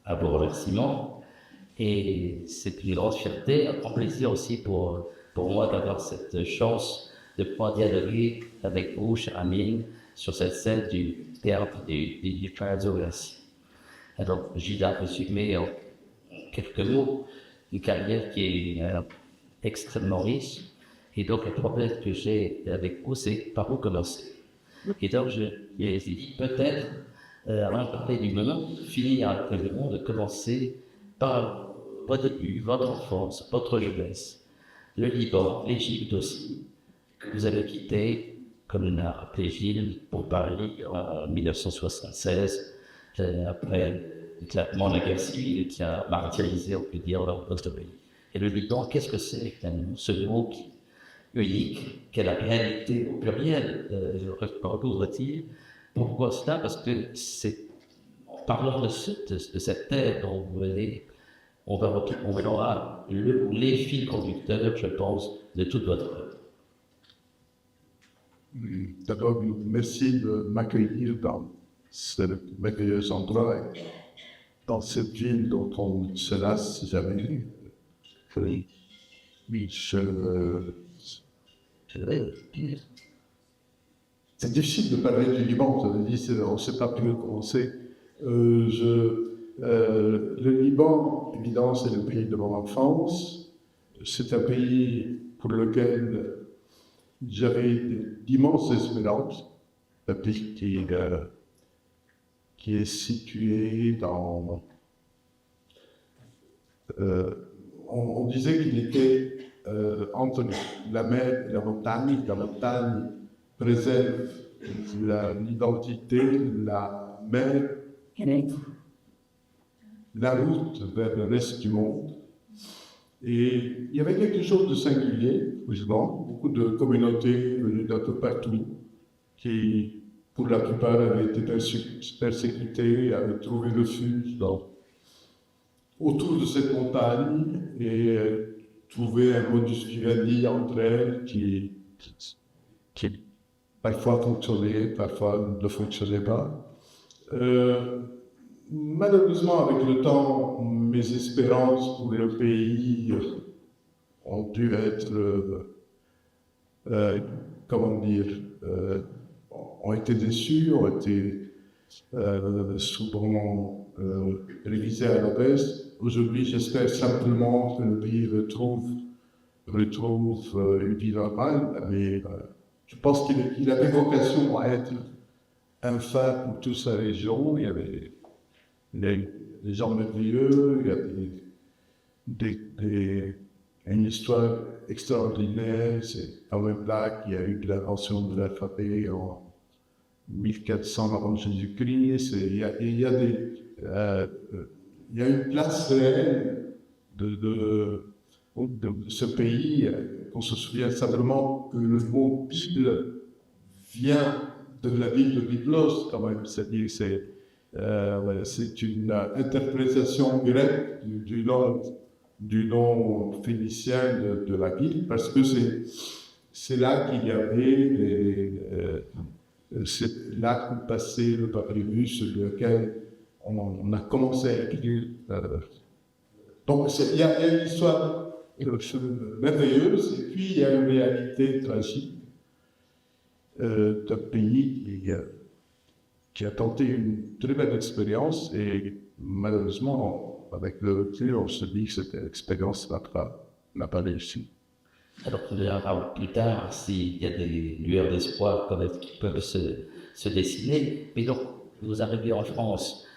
à vos remerciements. Et c'est une grande fierté, un grand plaisir aussi pour moi d'avoir cette chance de pouvoir dialoguer avec vous, cher Amine, sur cette scène du théâtre du Palazzo Grassi. Alors, j'ai un résumé en quelques mots une carrière qui est extrêmement riche. Et donc, le problème que j'ai avec vous, c'est par où commencer. Et donc, j'ai dit peut-être, avant de parler du moment, finir avec le monde, de commencer par votre début, votre enfance, votre jeunesse, le Liban, l'Égypte aussi, que vous avez quitté, comme l'a rappelé Gilles, pour Paris en 1976, après l'éclatement de la guerre civile qui a martyrisé, on peut dire, votre pays. Et le Liban, qu'est-ce que c'est ce mot unique, quelle réalité au pluriel recouvre-t-il? Pourquoi cela? Parce que c'est en parlant de cette terre dont vous venez, on verra les fils conducteurs, je pense, de toute votre œuvre. D'abord, merci de m'accueillir dans ce merveilleux endroit, dans cette ville dont on ne se lasse jamais. Oui, c'est difficile de parler du Liban, vous avez dit, on ne sait pas plus commencer. Le Liban, évidemment, c'est le pays de mon enfance. C'est un pays pour lequel j'avais d'immenses espérances. Un pays qui est situé dans... on disait qu'il était entre la mer et la montagne. La montagne préserve l'identité, la mer, la route vers le reste du monde. Et il y avait quelque chose de singulier, justement, beaucoup de communautés venues d'un peu partout, qui, pour la plupart, avaient été persécutées, avaient trouvé refuge autour de cette montagne et trouvé un modus vivendi entre elles qui parfois fonctionnait, parfois ne fonctionnait pas. Malheureusement, avec le temps, mes espérances pour le pays ont dû être, ont été déçues, ont été souvent révisées à la baisse. Aujourd'hui, j'espère simplement que le pays retrouve une vie normale, mais je pense qu'il avait vocation à être un phare pour toute sa région. Il y avait des gens merveilleux, il y a une histoire extraordinaire. C'est quand même là qu'il y a eu l'invention de l'alphabet en 1400 avant Jésus-Christ. Il y a une place réelle de ce pays. On se souvient simplement que le mot Bible vient de la ville de Byblos, quand même. C'est-à-dire c'est une interprétation grecque du nom phénicien de la ville, parce que c'est là qu'il y avait c'est là qu'ont passé le papyrus sur lequel on a commencé à écrire. Donc il y a une histoire merveilleuse, et puis il y a une réalité tragique d'un pays qui a tenté une très belle expérience, et malheureusement, avec le recul, on se dit que cette expérience n'a pas réussi. Alors, on verra plus tard s'il y a des lueurs d'espoir qui peuvent se dessiner. Mais donc, vous arrivez en France,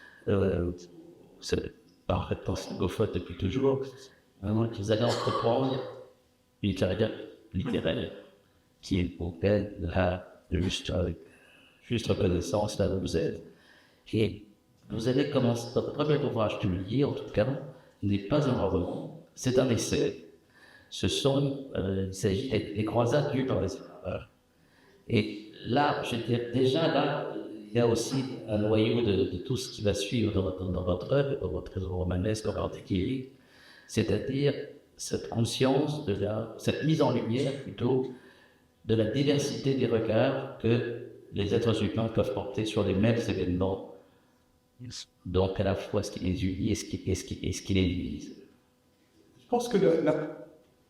c'est parfaitement francophone depuis toujours, vous allez entreprendre une carrière littéraire qui est pour elle juste reconnaissance là où vous êtes. Et vous allez commencer, votre premier ouvrage publié, en tout cas, n'est pas un roman, c'est un essai. Il s'agit des croisades dues par les erreurs. Et là, déjà là, il y a aussi un noyau de tout ce qui va suivre dans votre œuvre, dans votre romanesque en particulier, c'est-à-dire cette conscience cette mise en lumière plutôt de la diversité des regards que les êtres humains peuvent porter sur les mêmes événements Donc, à la fois, ce qui les unit et ce qui les divise. Je pense que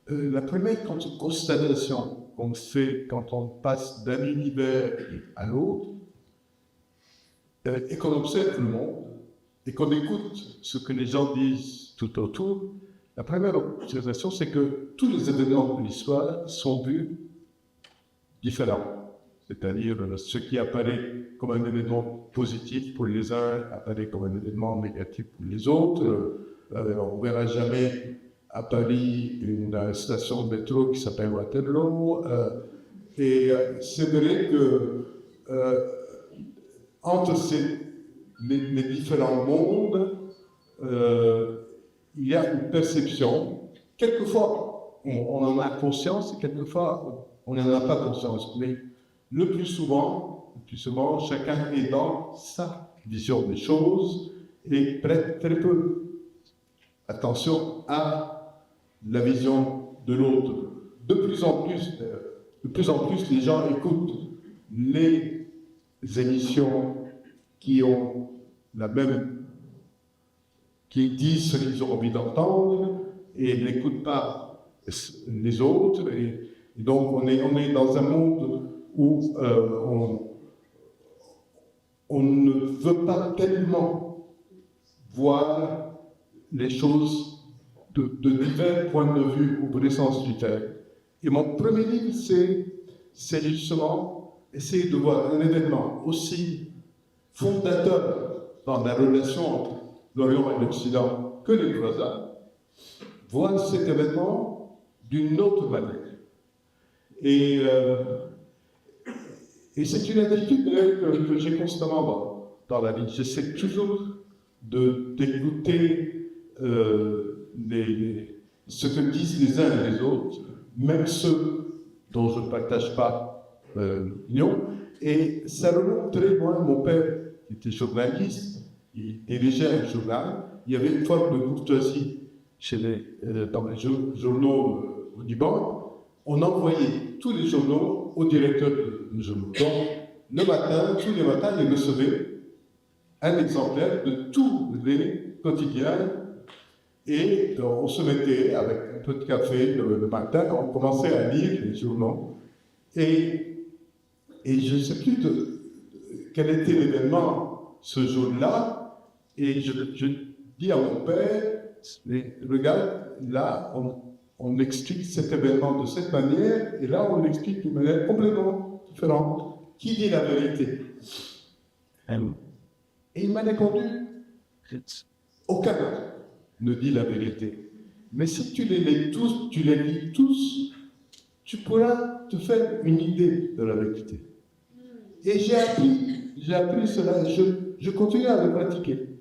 la première constatation qu'on fait quand on passe d'un univers à l'autre, et qu'on observe le monde, et qu'on écoute ce que les gens disent tout autour, la première observation, c'est que tous les événements de l'histoire sont vus différemment. C'est-à-dire, ce qui apparaît comme un événement positif pour les uns apparaît comme un événement négatif pour les autres. On ne verra jamais à Paris une station de métro qui s'appelle Waterloo. Et c'est vrai que entre les différents mondes, il y a une perception. Quelquefois, on en a conscience, et quelquefois, on n'en a pas conscience. Mais le plus souvent, chacun est dans sa vision des choses et prête très peu attention à la vision de l'autre. De plus en plus, les gens écoutent les émissions qui ont qui disent ce qu'ils ont envie d'entendre et n'écoutent pas les autres. Et donc, on est dans un monde où on ne veut pas tellement voir les choses de divers points de vue ou de l'essence du terme. Et mon premier livre, c'est justement essayer de voir un événement aussi fondateur dans la relation entre l'Orient et l'Occident que les croisades, voir cet événement d'une autre manière. Et c'est une attitude que j'ai constamment dans la vie. J'essaie toujours d'écouter ce que disent les uns et les autres, même ceux dont je ne partage pas l'opinion. Et ça remonte très loin. Mon père était journaliste, il dirigeait un journal. Il y avait une forme de courtoisie dans les journaux au Liban. On envoyait tous les journaux au directeur du journal. Donc, tous les matins, il recevait un exemplaire de tous les quotidiens et on se mettait avec un peu de café le matin, on commençait à lire les journaux et je ne sais plus quel était l'événement ce jour-là et je dis à mon père, regarde, là on explique cet événement de cette manière et là on l'explique d'une manière complètement différente. Qui dit la vérité? Et il m'a répondu, aucun ne dit la vérité. Mais si tu les lis tous, tu pourras te faire une idée de la vérité. Et j'ai appris cela, je continue à le pratiquer.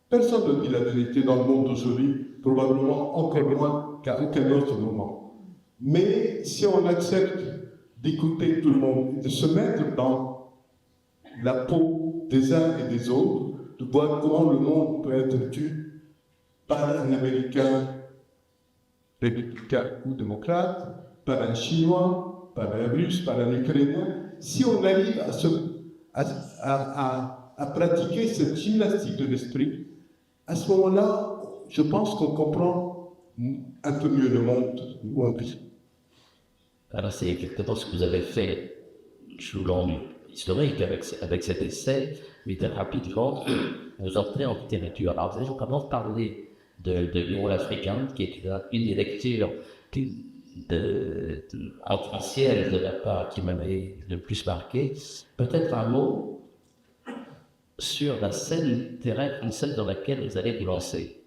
Personne ne dit la vérité dans le monde d'aujourd'hui, probablement encore moins qu'à aucun autre moment. Mais si on accepte d'écouter tout le monde, et de se mettre dans la peau des uns et des autres, de voir comment le monde peut être vu par un Américain républicain ou démocrate, par un Chinois, par un Russe, par un Ukrainien, si on arrive à pratiquer cette gymnastique de l'esprit, à ce moment-là, je pense qu'on comprend un peu mieux le monde, ou un peu. Alors, c'est exactement ce que vous avez fait sous l'angle historique avec cet essai, mais très rapidement, vous entrez en littérature. Alors, vous avez commencé à parler de l'Union africaine, qui est une des lectures anciennes de la part qui m'avait le plus marqué. Peut-être un mot sur la scène littéraire française dans laquelle vous allez vous lancer.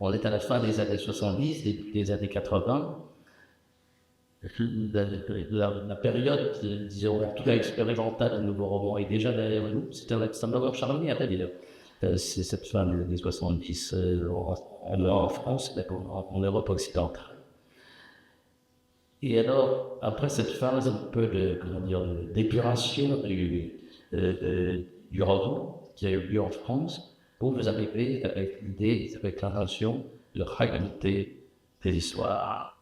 On est à la fin des années 70, des années 80. La période, disons, en tout cas expérimentale de nouveau roman est déjà derrière nous. Ça m'a charmé à dire. C'est cette fin des années 70 en France, en Europe occidentale. Et alors, après cette phase un peu d'épuration du roman qui a eu lieu en France, vous arrivez avec l'idée, avec l'intention de raconter des histoires.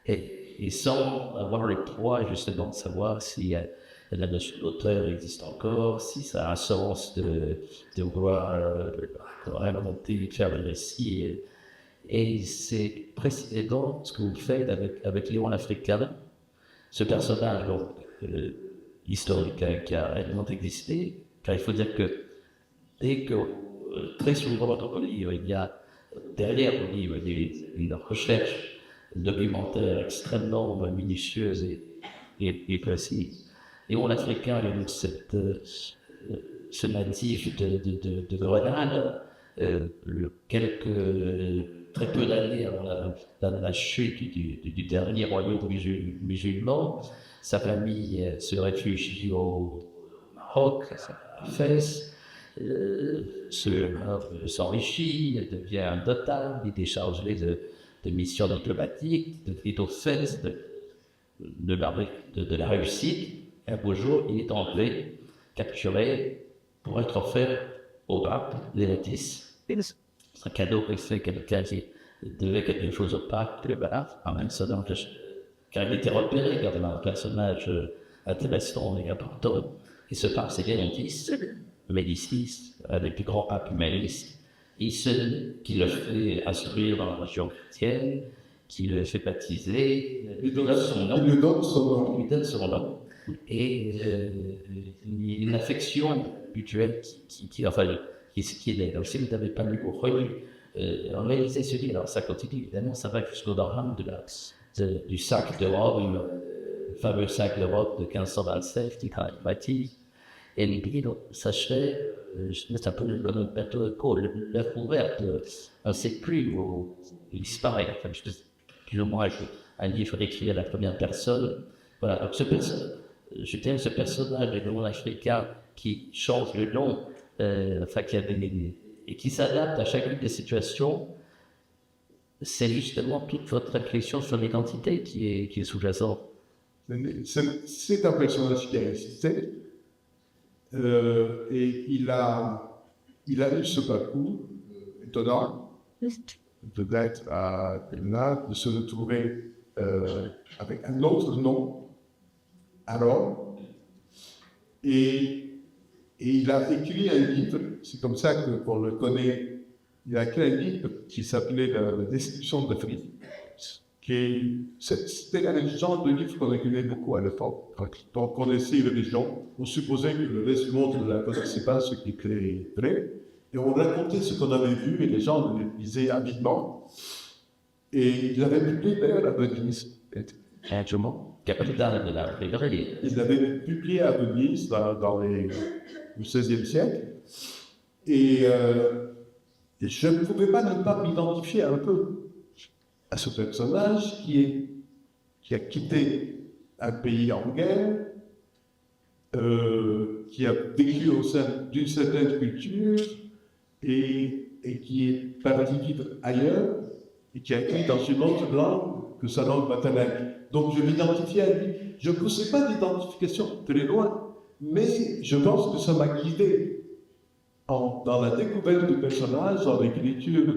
Et sans avoir le poids justement de savoir s'il la notion d'auteur existe encore, si ça a un sens de vouloir inventer, faire le récit. Et c'est précisément ce que vous faites avec Léon l'Africain, ce personnage donc, historique qui a réellement existé, car il faut dire que dès que très souvent dans le livre, il y a derrière le livre une recherche documentaire extrêmement minutieuse et précise. Et on africain, il y a donc ce natif de Grenade, très peu d'années avant la chute du dernier royaume musulman, sa famille se réfugie au Maroc, à Fès, s'enrichit, devient notable, il est chargé de missions diplomatiques, est au Fès de la réussite. Un beau jour, il est enlevé, capturé, pour être offert au pape Léotis. C'est un cadeau que fait quelqu'un qui devait quelque chose au pape, en même temps, car il était repéré comme un personnage intéressant et important. Et ce pape, c'est Léotis, Médicis, un des plus grands papes humanistes, qui le fait instruire dans la religion chrétienne, qui le fait baptiser, il lui donne son nom. Et une affection mutuelle qui est là. Donc si vous n'avez pas lu ou relu, réalisez ce livre, alors ça continue, évidemment, ça va jusqu'au drame du sac de Rome, le fameux sac de Rome de 1527 qui a bâti. Et le livre s'achève, c'est un peu le bateau de Cole, l'œuvre ouverte, on ne sait plus où il disparaît. Enfin, plus ou moins un livre écrit à la première personne. Voilà, donc je t'aime ce personnage de nom africain qui change le nom, et qui s'adapte à chacune des situations. C'est justement toute votre réflexion sur l'identité qui est sous-jacente. C'est un personnage qui a existé. Et il a eu ce parcours étonnant, peut-être là, de se retrouver avec un autre nom, alors, et il a écrit un livre, c'est comme ça qu'on le connaît, il a écrit un livre qui s'appelait La Destruction de l'Afrique. C'était un genre de livre qu'on écrivait beaucoup à l'époque. Quand on connaissait les religions, on supposait que le reste du monde ne la connaissait pas, ce qui était vrai. Et on racontait ce qu'on avait vu et les gens le lisaient avidement. Et il avait publié d'ailleurs à Venise. Capitale de la librairie. Il l'avait publié à Venise dans le XVIe siècle. Et je ne pouvais pas ne pas m'identifier un peu à ce personnage qui a quitté un pays en guerre, qui a vécu au sein d'une certaine culture et qui est parti vivre ailleurs et qui a écrit dans une autre langue que sa langue maternelle. Donc je m'identifiais à lui. Je ne poussais pas d'identification très loin, mais je pense que ça m'a guidé dans la découverte du personnage, dans l'écriture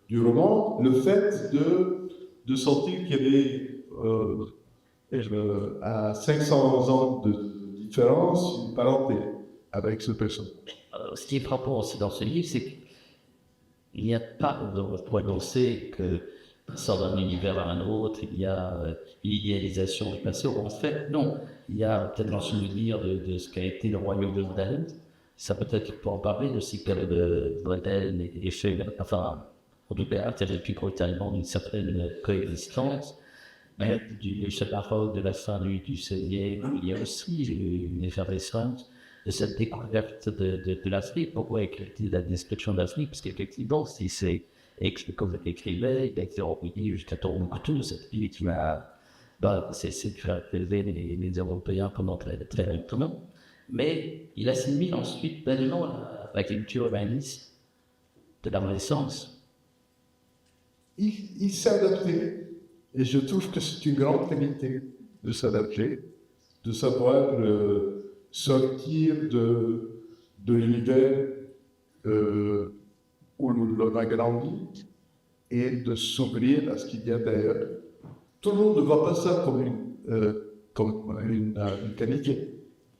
du roman, le fait de sentir qu'il y avait à 500 ans de différence, une parenté avec ce personnage. Ce qui est frappant aussi dans ce livre, c'est qu'il n'y a pas de prononcé que passant d'un univers à un autre, il y a l'idéalisation du passé. En fait, non. Il y a peut-être un souvenir de ce qu'a été le royaume de Dresden. Ça peut-être pour en parler, le cycle de Dresden et fait, enfin, en tout cas, il y avait plus brutalement d'une certaine coexistence. Mais du Maroc de la fin du XVIe, il y a aussi une effervescence de cette découverte de l'Afrique. Pourquoi écrit-il la description de l'Afrique? Parce qu'effectivement, si c'est comme vous l'écrivez, il a été rempli jusqu'à Tombouctou, cette ville qui m'a. C'est fait élever les Européens pendant très, très longtemps. Mais il assimile ensuite pleinement la culture humaniste de la Renaissance. Il s'est adapté. Et je trouve que c'est une grande qualité de s'adapter, de savoir sortir de l'univers où l'on a grandi et de s'ouvrir à ce qu'il y a d'ailleurs. Tout le monde ne voit pas ça comme une qualité.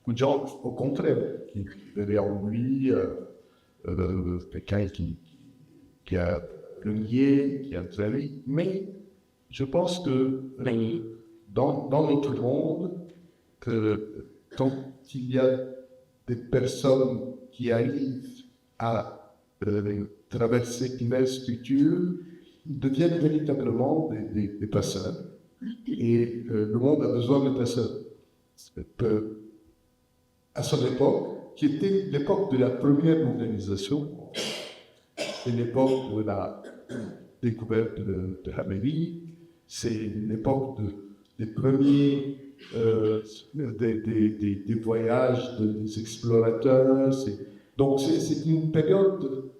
beaucoup de gens, au contraire, qui verraient en lui quelqu'un qui a renié, qui a trahi. Mais je pense que dans notre monde, quand il y a des personnes qui arrivent à traverser une structure, ils deviennent véritablement des passeurs. Et le monde a besoin de passeurs. À son époque, qui était l'époque de la première mondialisation, c'est l'époque de la découverte de l'Amérique, c'est l'époque des premiers des voyages des explorateurs. Donc c'est une période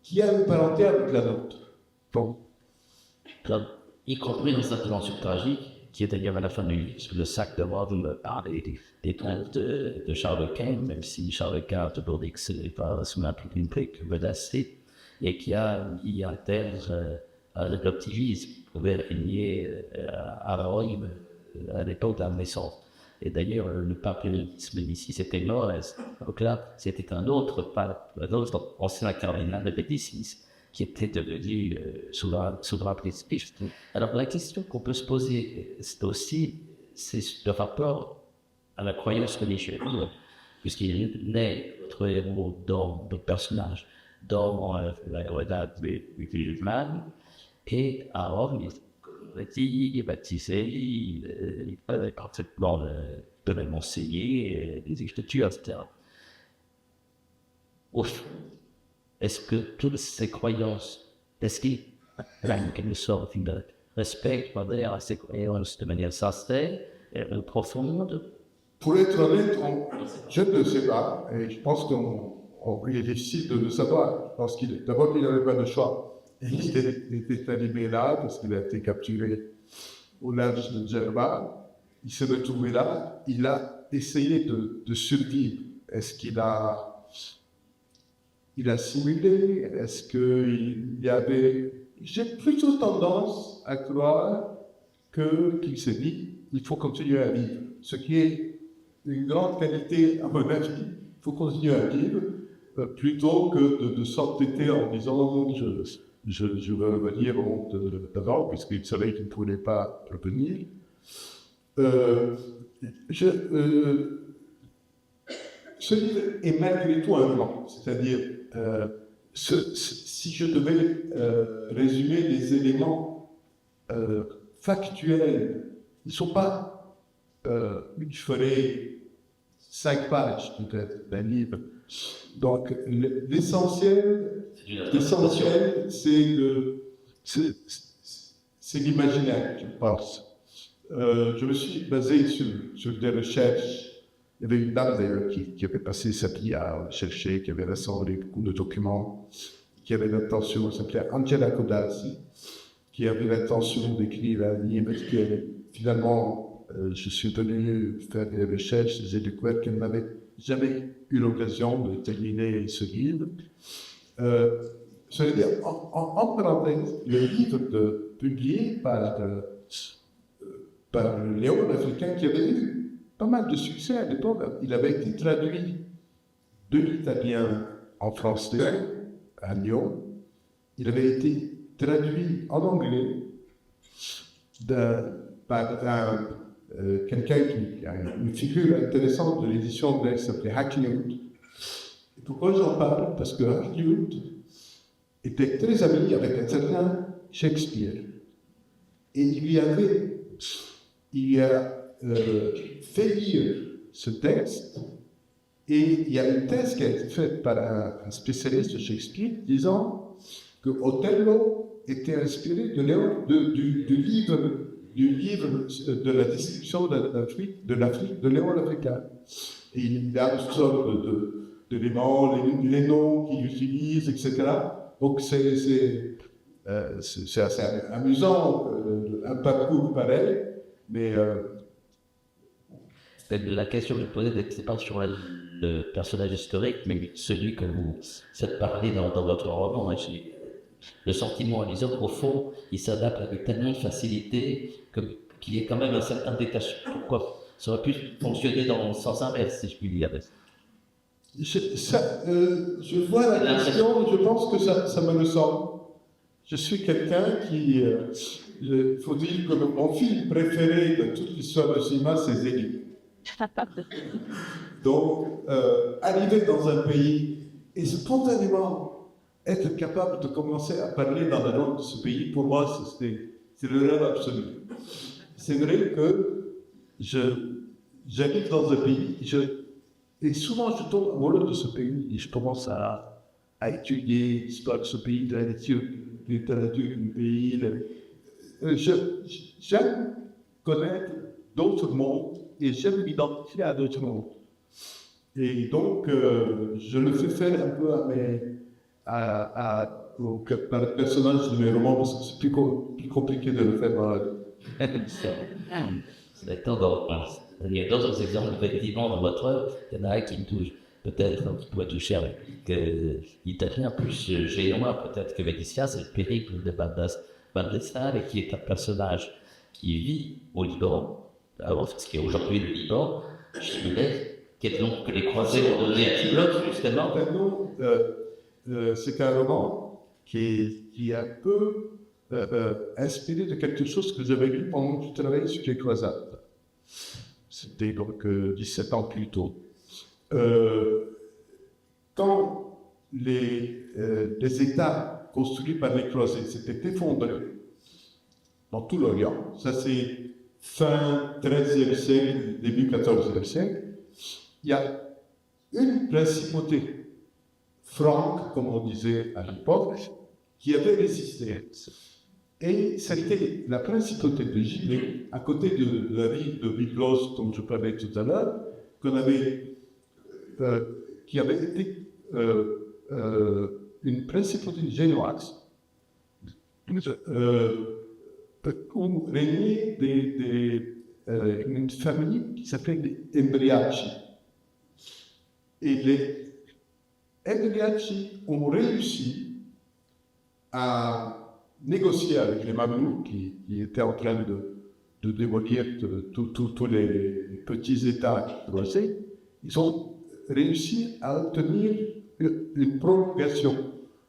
qui a une parenté avec la nôtre. Bon. Y compris dans cette dimension tragique, qui est d'ailleurs à la fin du livre, sur le sac de mort, vous me parlez des trompes de Charles Quint, même si Charles Quint a toujours dit que ce n'est pas sous un public menacé, et qui a mis en terre l'optimisme qui pouvait régner à Rome à l'époque de la Renaissance. Et d'ailleurs, le papyrusme ici, c'était mort, donc là, c'était un autre ancien cardinal de Médicis, qui était devenu souverain prestige. Alors la question qu'on peut se poser, c'est aussi le rapport à la croyance religieuse, puisqu'il naît notre héros dans notre personnage, dans la grenade musulmane, et à Rome, il est baptisé, il est parfaitement enseigné, les écritures, etc. Au fond, est-ce que toutes ces croyances, est-ce qu'il y a en quelque sorte de respect à ces croyances de manière sincère et profonde? Pour être honnête, je ne sais pas, et je pense qu'il est difficile de le savoir. Je pense d'abord qu'il n'avait pas de choix. Il était arrivé là parce qu'il a été capturé au large de Djerba. Il s'est retrouvé là. Il a essayé de survivre. Est-ce qu'il a simulé? Est-ce qu'il y avait... J'ai plutôt tendance à croire qu'il s'est dit il faut continuer à vivre. Ce qui est une grande qualité, à mon avis. Il faut continuer à vivre plutôt que de s'entêter en disant je veux revenir au monde d'avant, puisqu'il savait qu'il ne pouvait pas revenir. Ce livre est malgré tout un roman, c'est-à-dire, si je devais résumer les éléments factuels, ils ne sont pas, je ferais 5 pages peut-être d'un livre. Donc l'essentiel, c'est l'imaginaire, je pense. Je me suis basé sur des recherches. Il y avait une dame d'ailleurs qui avait passé sa vie à chercher, qui avait rassemblé beaucoup de documents, qui avait l'intention, elle s'appelait Angela Codazzi, qui avait l'intention d'écrire un livre, finalement, je suis venu faire des recherches, j'ai découvert qu'elle n'avait jamais eu l'occasion de terminer ce livre. C'est-à-dire, en parenthèse, le livre publié par Léon l'Africain, qui avait eu pas mal de succès à l'époque, il avait été traduit de l'italien en français à Lyon. Il avait été traduit en anglais par quelqu'un qui a une figure intéressante de l'édition anglaise qui s'appelait Hakluyt. Et pourquoi j'en parle? Parce que Hakluyt était très ami avec un certain Shakespeare. Et il a fait lire ce texte, et il y a une thèse qui a été faite par un spécialiste de Shakespeare disant que Othello était inspiré du livre de la description de l'Afrique de Léon l'Africain. Et il y a une sorte d'éléments, les noms qu'il utilise, etc. Donc c'est assez amusant, un parcours pareil, mais... La question que je posais, c'est pas sur le personnage historique, mais celui que vous faites parler dans votre roman. Hein, le sentiment à lisant, au fond, il s'adapte avec tellement de facilité qu'il y ait quand même un certain détachement. Pourquoi? ça aurait pu fonctionner dans le sens inverse, si je puis dire. Je vois la question, je pense que ça me ressemble. Je suis quelqu'un qui... il faut dire que mon film préféré de toute l'histoire du cinéma, c'est Zélie. Donc, arriver dans un pays et spontanément être capable de commencer à parler dans la langue de ce pays, pour moi, c'est le rêve absolu. C'est vrai que j'arrive dans un pays et souvent je tombe amoureux de ce pays et je commence à étudier l'histoire de ce pays, de la littérature du pays. J'aime connaître d'autres mondes et j'aime m'identifier à d'autres mondes. Et donc, je le fais faire un peu au personnage de mes romans parce que c'est plus compliqué de le faire dans la vie. C'est tendance. Il y a d'autres exemples, effectivement, dans votre œuvre. Il y en a un qui me touche, peut-être, qui pourrait toucher avec l'italien plus géant, peut-être que Vénitia, c'est le périple de Baldassare, qui est un personnage qui vit au Liban, avant ce qui est aujourd'hui le Liban, Chimay, qui est donc que les croisés ont donné à Tibloc, justement. C'est un roman qui est un peu inspiré de quelque chose que j'avais lu pendant que je travaillais sur les croisades. C'était donc 17 ans plus tôt. Quand les États construits par les croisés s'étaient effondrés dans tout l'Orient, ça c'est fin 13e siècle, début 14e siècle, il y a une principauté franque, comme on disait à l'époque, qui avait résisté. Et ça a été la principauté de Gibeon, à côté de la ville de Byblos, dont je parlais tout à l'heure, qui avait été une principauté génoise, où régnait une famille qui s'appelait les Embriaci. Et les Embriaci ont réussi à négocier avec les Mamelouks qui étaient en train de démolir tous les petits États croisés. Ils ont réussi à obtenir une prolongation.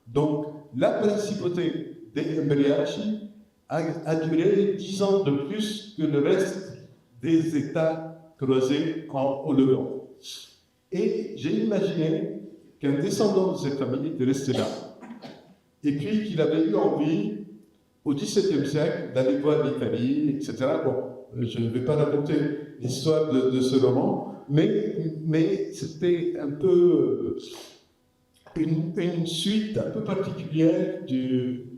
Donc, la principauté des Embriaci a duré 10 ans de plus que le reste des États croisés au Levant. Et j'ai imaginé qu'un descendant de cette famille était resté là, et puis qu'il avait eu envie, au XVIIe siècle, d'aller voir l'Italie, etc. Bon, je ne vais pas raconter l'histoire de ce roman, mais c'était un peu une suite un peu particulière du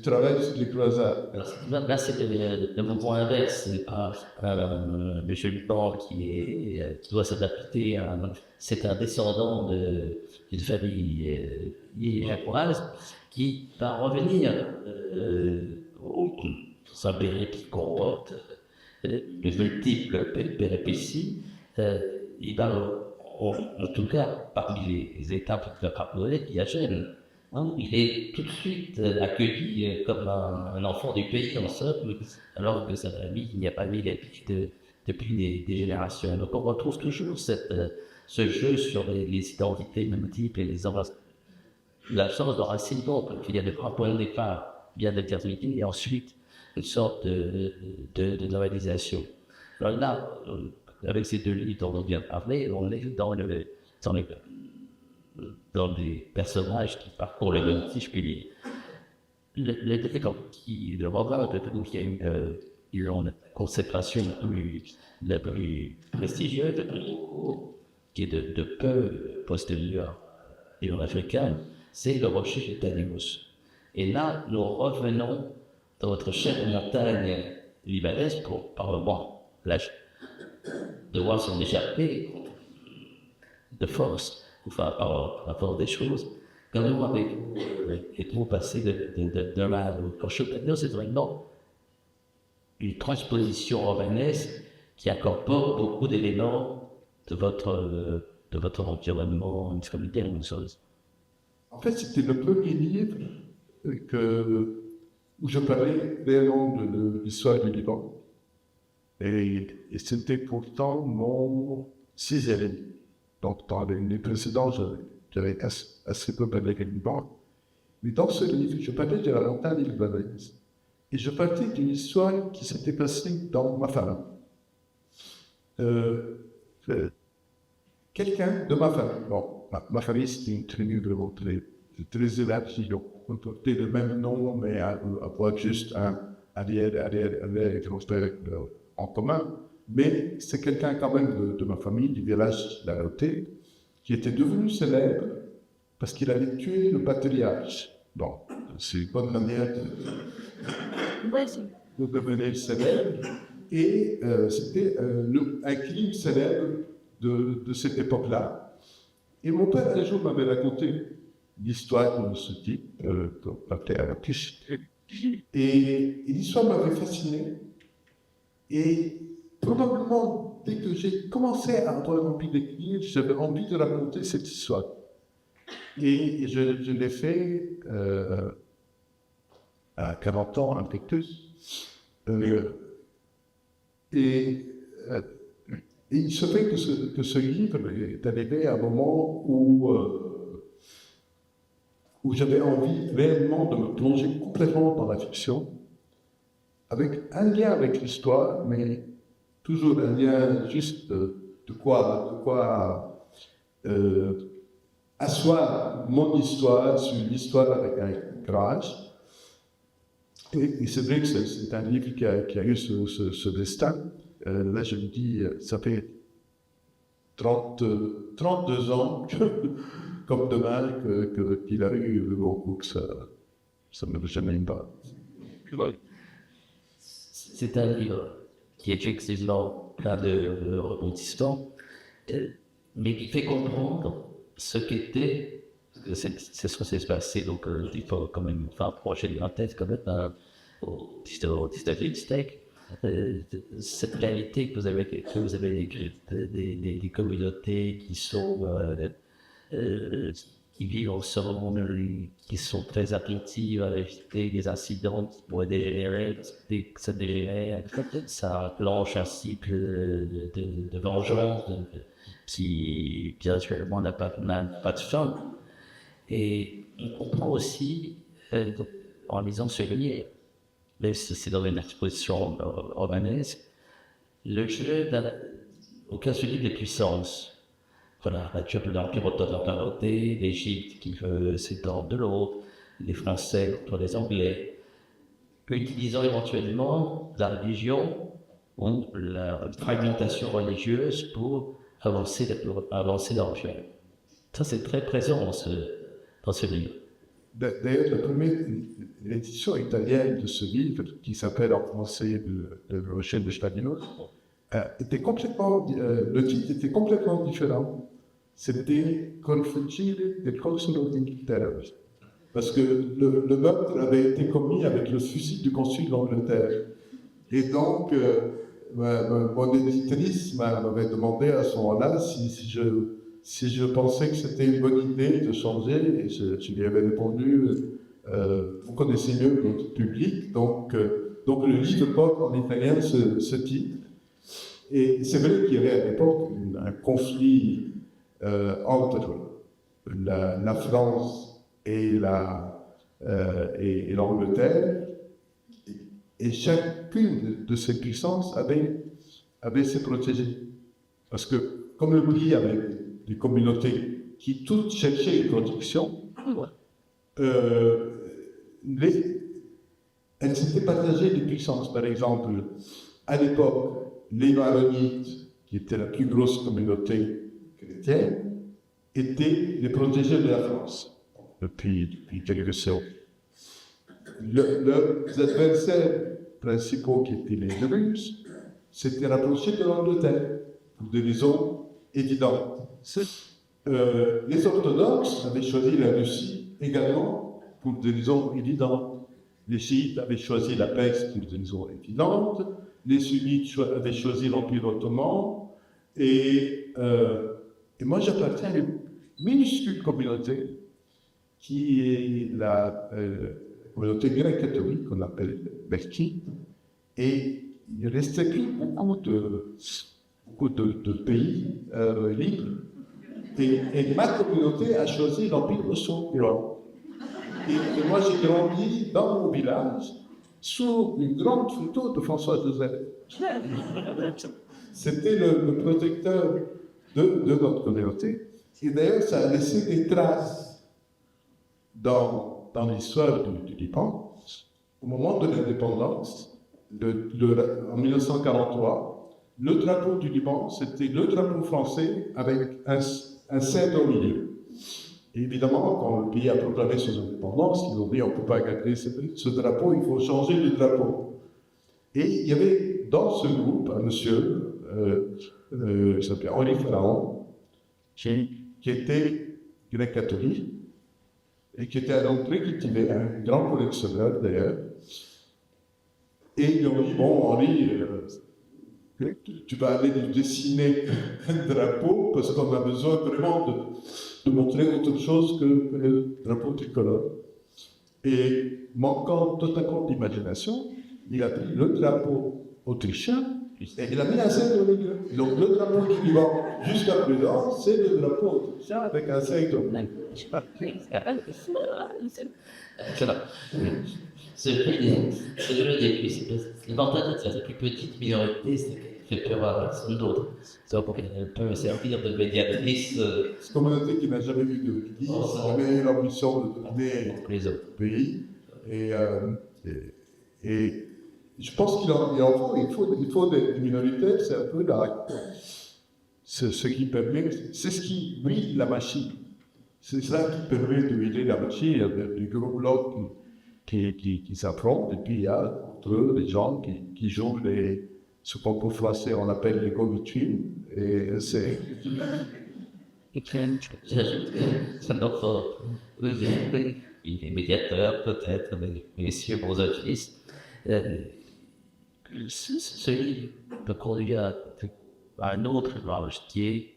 travail sur les croisades. Alors, là, c'est le mouvement inverse. C'est pas M. Dupont qui doit s'adapter à. C'est un descendant d'une famille japonaise qui va revenir au sa périple qui comporte de multiples péripéties. Il va, en tout cas, parmi les étapes de la parcours, il y a Gênes. Il est tout de suite accueilli comme un enfant du pays, en somme, alors que sa famille n'y a pas mis les pieds depuis des générations. Donc on retrouve toujours ce jeu sur les identités multiples et les embrassements. La sorte de racinement, qu'il y a des points de départ bien déterminés, et ensuite une sorte de normalisation. Alors là, avec ces deux livres dont on vient de parler, on est dans des personnages qui parcourent le monde, si je puis dire. Le roman de Toulouse, qui a eu une consécration la plus prestigieuse, qui est de peu postérieure et africaine, c'est le rocher de Tanimus. Et là, nous revenons dans votre chère montagne libanaise pour, par moment, devoir s'en échapper de force, enfin, par rapport des choses. Quand nous avez-vous êtes-vous passé de là à l'autre? Quand je peux c'est vraiment une transposition romanesque qui incorpore beaucoup d'éléments de votre environnement, une communauté, une chose. En fait, c'était le premier livre où je parlais réellement de l'histoire du Liban. Et c'était pourtant mon sixième livre. Donc, dans les précédents, j'avais assez peu parlé avec une banque. Mais dans ce livre, je parlais de la montagne libanaise. Et je parlais d'une histoire qui s'était passée dans ma famille. Quelqu'un de ma famille, bon, ma famille, c'était une tribu vraiment très élargie. On portait le même nom, mais avoir juste un arrière en commun. Mais c'est quelqu'un quand même de ma famille, du village d'Aroté, qui était devenu célèbre parce qu'il avait tué le patriarche. Donc, c'est une bonne manière de devenir célèbre. Et c'était un crime célèbre de cette époque-là. Et mon père, un jour, m'avait raconté l'histoire de ce type, appelé Arapish. Et l'histoire m'avait fasciné. Et probablement, dès que j'ai commencé à avoir envie d'écrire, j'avais envie de raconter cette histoire. Et je l'ai fait à 40 ans, un peu plus. Et il se fait que ce livre est arrivé à un moment où j'avais envie réellement de me plonger complètement dans la fiction, avec un lien avec l'histoire, mais toujours un lien juste de quoi asseoir mon histoire sur l'histoire avec un grage. Et c'est vrai que c'est un livre qui a eu ce destin. Là, je me dis, ça fait 32 ans, comme demain, qu'il a eu le bon coup, que ça ne me gêne pas. C'est un livre qui est effectivement plein de rebondissements, mais qui fait comprendre ce qu'était, c'est ce qui s'est passé, donc il faut quand même faire projet de la tête quand même au 19e siècle. Cette réalité que vous avez décrite, des communautés qui sont qui vivent ensemble, qui sont très attentives à éviter des incidents qui pourraient dégénérer, ça enclenche un cycle de vengeance qui, bien sûr, n'a pas de fin. Et on comprend aussi, en lisant ce livre, même si c'est dans une exposition romanesque, le jeu aucun celui des puissances. Voilà, la Turquie, l'Empire ottoman d'un côté, l'Égypte qui veut s'étendre de l'autre, les Français contre les Anglais, utilisant éventuellement la religion ou la fragmentation religieuse pour avancer dans le jeu. Ça, c'est très présent dans ce livre. D'ailleurs, la première édition italienne de ce livre, qui s'appelle en français Le Rocher de Stadino, était complètement, le titre était complètement différent. C'était Confugire del Consulo d'Inghilterra. Parce que le meurtre avait été commis avec le fusil du consul d'Angleterre. Et donc, mon éditrice m'avait demandé à ce moment-là si je pensais que c'était une bonne idée de changer. Et je lui avais répondu, vous connaissez mieux notre public, donc le livre porte en italien ce titre. Et c'est vrai qu'il y avait à l'époque un conflit entre la France et l'Angleterre, et chacune de ces puissances avait ses protégés. Parce que comme le pays avait des communautés qui toutes cherchaient une protection, elles s'étaient partagées des puissances. Par exemple, à l'époque, les Maronites, qui étaient la plus grosse communauté chrétienne, étaient les protégés de la France depuis quelques siècles. Leurs adversaires principaux, qui étaient les Russes, s'étaient rapprochés de l'Angleterre pour des raisons évidentes. Les orthodoxes avaient choisi la Russie également pour des raisons évidentes. Les chiites avaient choisi la Perse pour des raisons évidentes. Les sunnites avaient choisi l'Empire ottoman. Et moi, j'appartiens à une minuscule communauté qui est la communauté grecque catholique qu'on appelle Belki. Et il restait plus beaucoup de pays libres. Et ma communauté a choisi l'Empire russo-iran. Et moi, j'ai grandi dans mon village sous une grande photo de François-Joseph. C'était le protecteur de notre communauté. Et d'ailleurs, ça a laissé des traces dans l'histoire du Liban. Au moment de l'indépendance, en 1943, le drapeau du Liban, c'était le drapeau français avec un cèdre au milieu. Et évidemment, quand le pays a proclamé son indépendance, ils ont dit on ne peut pas garder ce drapeau, il faut changer de drapeau. Et il y avait dans ce groupe un monsieur, qui s'appelait Henri Pharaon, qui était grec catholique, et qui était un homme très cultivé, un grand collectionneur d'ailleurs. Et ils lui ont dit, bon Henri, tu vas aller nous dessiner un drapeau, parce qu'on a besoin vraiment de montrer autre chose que le drapeau tricolore. Et manquant totalement d'imagination, il a pris le drapeau autrichien et il a mis un cèdre au milieu. Donc le drapeau du Liban, jusqu'à présent, c'est le drapeau autrichien avec un cèdre. L'avantage de cette plus petite minorité, c'est qu'elle fait peur à personne d'autre. Donc elle peut servir de médiatrice. Cette communauté qui n'a jamais vu de l'Église, jamais eu l'ambition de donner Les autres. pays. Et je pense qu'il en faut, il faut des minorités, c'est un peu ce qui permet, c'est ce qui brille la machine. C'est ça qui permet de briller la machine. Il y a des gros blocs qui s'affrontent, et puis il y a entre eux des gens qui jouent ce qu'on peut français on appelle les go-between, et c'est... Les médiateurs, peut-être, messieurs Brozotis, ce livre peut conduire à un autre ouvrage qui est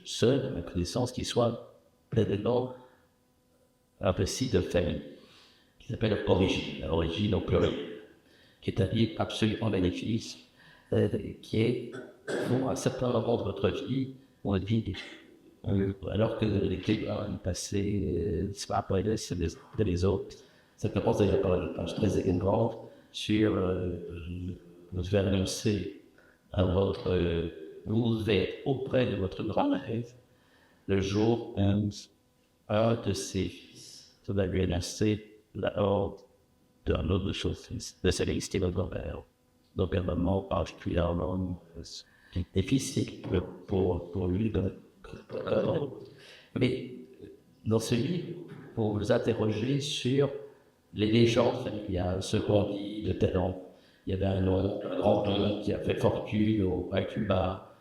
seul, à ma connaissance, qui soit pleinement impossible de faire, qui s'appelle Origine au pluriel, qui est un livre absolument magnifique, qui est, pour un certain moment de votre vie, on dit, alors que les clés ont passé, c'est pas après les autres. Ça commence d'ailleurs par une page très élémentaire sur vous avez annoncé à votre vous devez être auprès de votre grand-mère le jour où un de ses fils va lui annoncer la horde d'un autre chose de Célestin le grand-père. Donc un moment particulièrement difficile pour lui de mais dans ce livre, pour vous interroger sur les légendes familiales, ce qu'on dit de tel homme. Il y avait un grand-oncle qui a fait fortune à Cuba.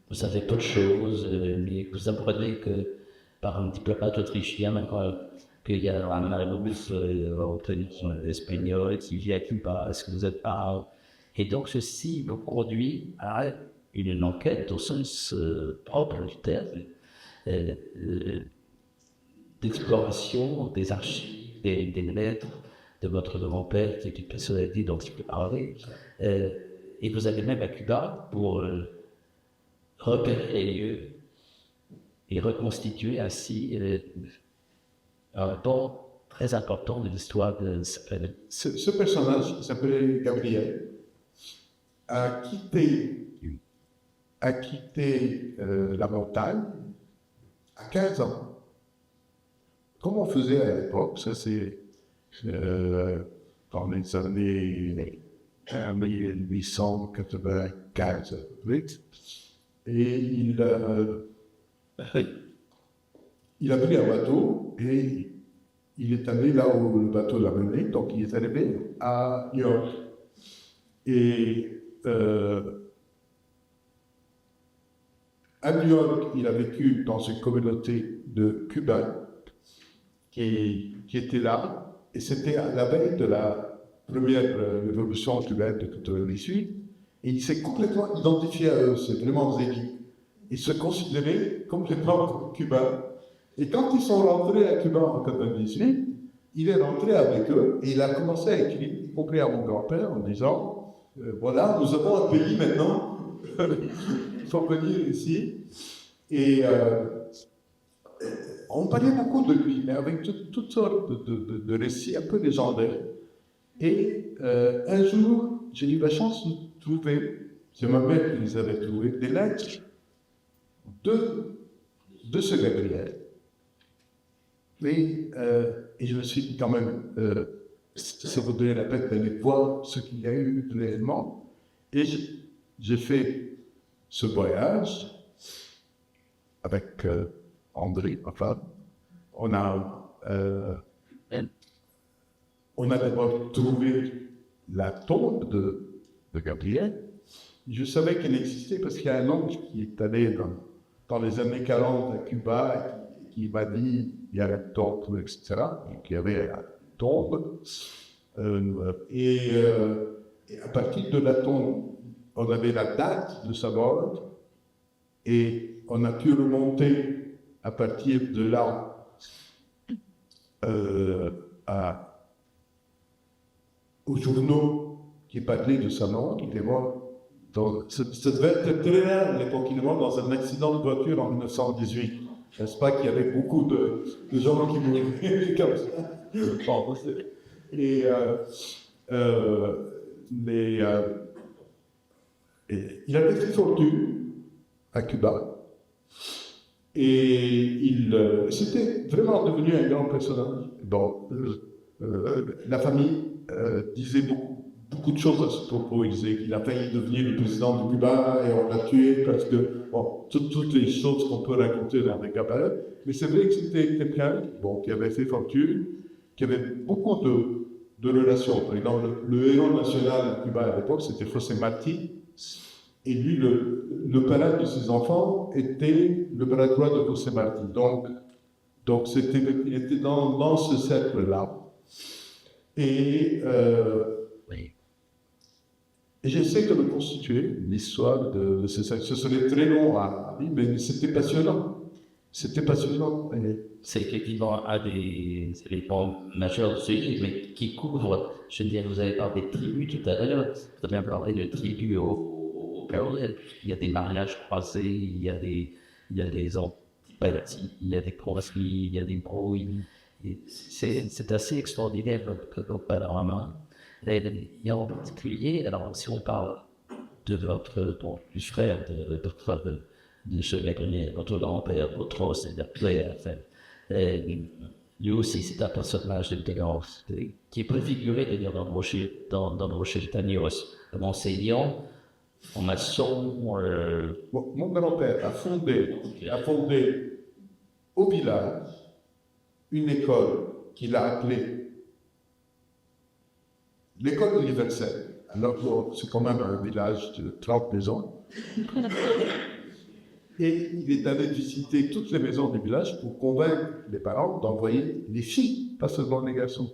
Vous savez peu de choses, mais vous apprenez que par un diplomate autrichien, qu'il y a un malus espagnol qui vit à Cuba. Est-ce que vous êtes pas... Et donc ceci me conduit à une enquête au sens propre du terme, d'exploration des archives, des lettres de votre grand-père, qui est une personnalité dont il peut parler. Et vous allez même à Cuba pour repérer les lieux et reconstituer ainsi un pan très important de l'histoire de cette planète. Ce personnage, qui s'appelait Gabriel, a quitté la montagne à 15 ans. Comme on faisait à l'époque, ça c'est dans les années 1895, et il a pris un bateau et il est allé là où le bateau l'a mené, donc il est arrivé à New York. Et à New York, il a vécu dans une communauté de Cubains qui était là, et c'était à la veille de la première révolution cubaine de 1918, et il s'est complètement identifié à eux, c'est vraiment zéli. Il se considérait complètement cubain. Et quand ils sont rentrés à Cuba en 1998, il est rentré avec eux, et il a commencé à écrire, y compris à mon grand-père, en disant voilà, nous avons un pays maintenant. Il faut venir ici. Et on parlait beaucoup de lui, mais avec toutes sortes de récits un peu légendaires. Et un jour, j'ai eu la chance de trouver, c'est ma mère qui les avait trouvés, des lettres de ce Gabriel. Et je me suis dit quand même, ça vaudrait la peine d'aller voir ce qu'il y a eu réellement. Et j'ai fait ce voyage avec André, ma femme. On a d'abord trouvé la tombe de Gabriel. Je savais qu'elle existait parce qu'il y a un oncle qui est allé dans les années 40 à Cuba et qui m'a dit il y a une tombe, etc. Donc il y avait une tombe. Et à partir de la tombe, on avait la date de sa mort et on a pu remonter à partir de là aux journaux qui parlaient de sa mort. Il est mort. Ça devait être très rare à l'époque. Il est mort dans un accident de voiture en 1918. N'est-ce pas qu'il y avait beaucoup de gens qui mouraient comme ça. Bon, et il avait fait fortune à Cuba. Et c'était vraiment devenu un grand personnage. Bon, la famille disait beaucoup de choses à ce propos. Il disait qu'il a failli devenir le président de Cuba et on l'a tué parce que, bon, toutes les choses qu'on peut raconter dans les cabarets. Mais c'est vrai que c'était quelqu'un qui avait fait fortune, qui avait beaucoup de relations. Par exemple, le héros national à Cuba à l'époque, c'était José Martí. Et lui, le parrain de ses enfants était le bras droit de José Martí. Donc il était dans ce cercle-là. Et j'essaie de reconstituer l'histoire de ce cercle. Ce serait très long à dire, mais c'était passionnant. C'était passionnant. C'est effectivement un des éléments majeurs de ce livre, mais qui couvre, je veux dire, vous avez parlé de tribus tout à l'heure, vous avez parlé de tribus au parallèle. Il y a des mariages croisés, il y a des antipathies, il y a des conflits, il y a des brouilles. C'est assez extraordinaire comme panorama. Il y a en particulier, alors si on parle de du frère de ce Gabriel, votre grand-père, votre os, c'est-à-dire lui aussi, c'est un personnage de tolérance qui est préfiguré d'ailleurs dans le Rocher de Tanios, comme enseignant en maçon. Mon grand-père a fondé au village une école qu'il a appelée l'école universelle. Alors c'est quand même un village de 30 maisons. Et il est allé visiter toutes les maisons du village pour convaincre les parents d'envoyer les filles, pas seulement les garçons.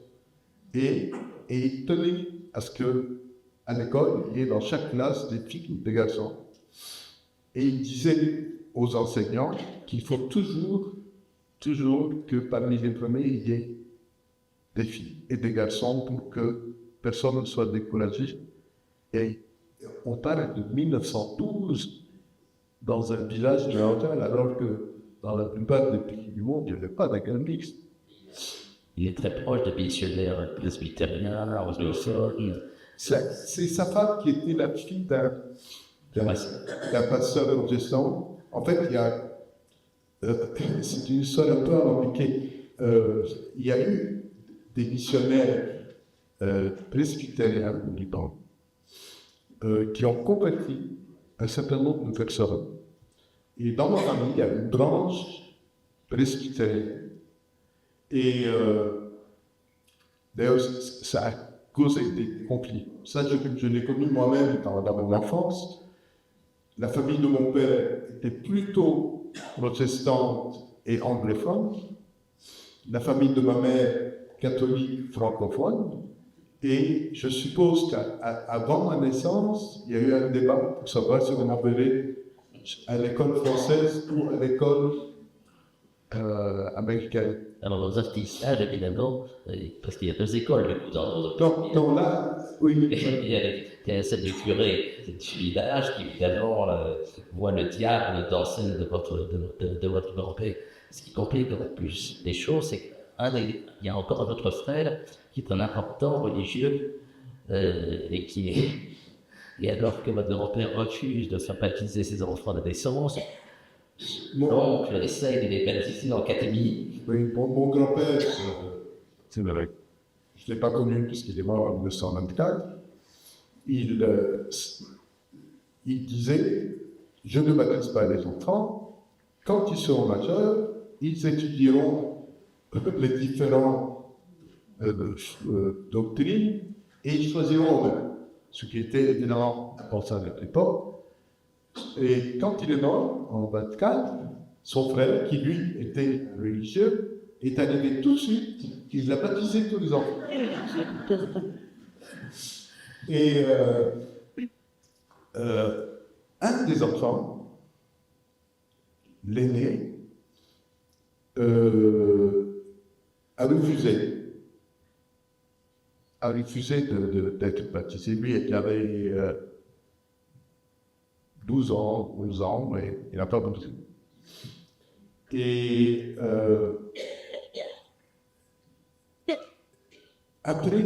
Et il tenait à ce qu'à l'école, il y ait dans chaque classe des filles et des garçons. Et il disait aux enseignants qu'il faut toujours que parmi les premiers, il y ait des filles et des garçons pour que personne ne soit découragé. Et on parle de 1912 dans un village oriental, alors que dans la plupart des pays du monde, il n'y avait pas d'école mixte. Il est très proche des missionnaires presbytériens, c'est sa femme qui était la fille d'un pasteur protestant. En fait, c'est une histoire un peu alambiquée. Il y a eu des missionnaires presbytériens au Liban qui ont converti un certain nombre de personnes. Et dans ma famille, il y a une branche presbytérienne. Et d'ailleurs, ça a causé des conflits. Ça, je l'ai connu moi-même dans mon enfance. La famille de mon père était plutôt protestante et anglophone. La famille de ma mère, catholique francophone. Et je suppose qu'avant ma naissance, il y a eu un débat pour savoir si on m'enverrait à l'école française ou à l'école américaine. Alors, dans un évidemment, parce qu'il y a deux écoles. Donc là, oui. qui essaie de curer ce village qui évidemment voit le diable dans celle de votre grand-père. Ce qui complique encore plus les choses, c'est qu'il y a encore un autre frère qui est un important religieux et qui est... Et alors que votre grand-père refuse de faire baptiser ses enfants de naissance, donc essaye de les baptiser dans l'académie. Oui, mon grand-père, c'est vrai. Je ne l'ai pas connu puisqu'il est mort en 1924. Il disait, je ne baptise pas les enfants. Quand ils seront majeurs, ils étudieront les différentes doctrines et ils choisiront eux-mêmes. Ce qui était évidemment impensable à l'époque. Et quand il est mort, en 24, son frère, qui lui était religieux, est arrivé tout de suite, il l'a baptisé tous les enfants. Et un des enfants, l'aîné, a refusé d'être baptisé. Lui, il avait 12 ans, 11 ans, mais il n'a pas baptisé. Et après,